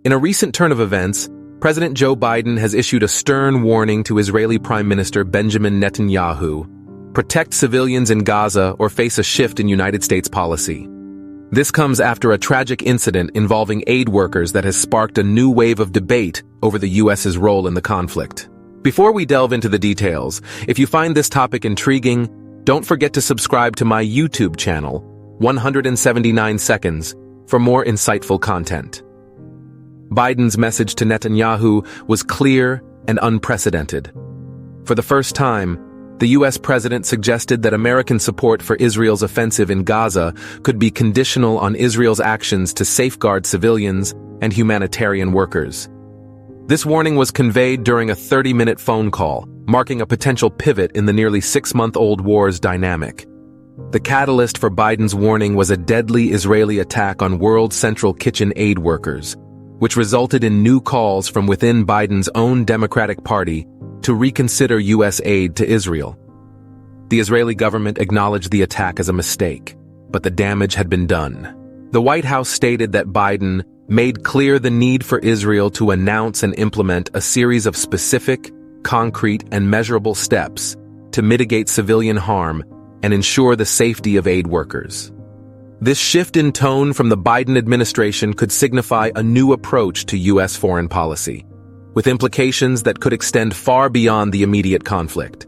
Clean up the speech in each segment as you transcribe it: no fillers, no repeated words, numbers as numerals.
In a recent turn of events, President Joe Biden has issued a stern warning to Israeli Prime Minister Benjamin Netanyahu: protect civilians in Gaza or face a shift in United States policy. This comes after a tragic incident involving aid workers that has sparked a new wave of debate over the U.S.'s role in the conflict. Before we delve into the details, if you find this topic intriguing, don't forget to subscribe to my YouTube channel, 179 Seconds, for more insightful content. Biden's message to Netanyahu was clear and unprecedented. For the first time, the U.S. president suggested that American support for Israel's offensive in Gaza could be conditional on Israel's actions to safeguard civilians and humanitarian workers. This warning was conveyed during a 30-minute phone call, marking a potential pivot in the nearly 6-month-old war's dynamic. The catalyst for Biden's warning was a deadly Israeli attack on World Central Kitchen aid workers, which resulted in new calls from within Biden's own Democratic Party to reconsider U.S. aid to Israel. The Israeli government acknowledged the attack as a mistake, but the damage had been done. The White House stated that Biden made clear the need for Israel to announce and implement a series of specific, concrete, and measurable steps to mitigate civilian harm and ensure the safety of aid workers. This shift in tone from the Biden administration could signify a new approach to U.S. foreign policy, with implications that could extend far beyond the immediate conflict.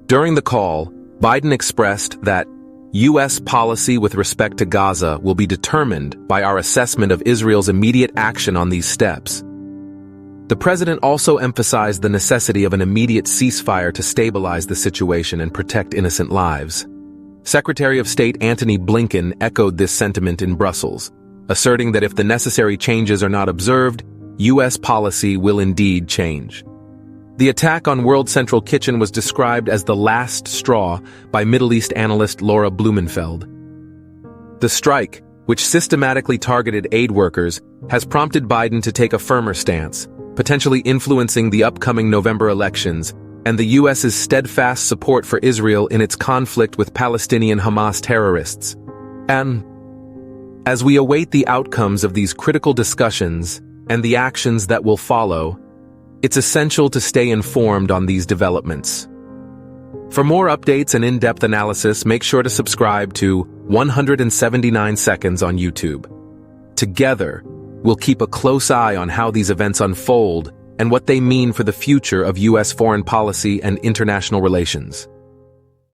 During the call, Biden expressed that U.S. policy with respect to Gaza will be determined by our assessment of Israel's immediate action on these steps. The president also emphasized the necessity of an immediate ceasefire to stabilize the situation and protect innocent lives. Secretary of State Antony Blinken echoed this sentiment in Brussels, asserting that if the necessary changes are not observed, U.S. policy will indeed change. The attack on World Central Kitchen was described as the last straw by Middle East analyst Laura Blumenfeld. The strike, which systematically targeted aid workers, has prompted Biden to take a firmer stance, potentially influencing the upcoming November elections and the U.S.'s steadfast support for Israel in its conflict with Palestinian Hamas terrorists. And as we await the outcomes of these critical discussions and the actions that will follow, it's essential to stay informed on these developments. For more updates and in-depth analysis, make sure to subscribe to 179 Seconds on YouTube. Together, we'll keep a close eye on how these events unfold and what they mean for the future of U.S. foreign policy and international relations.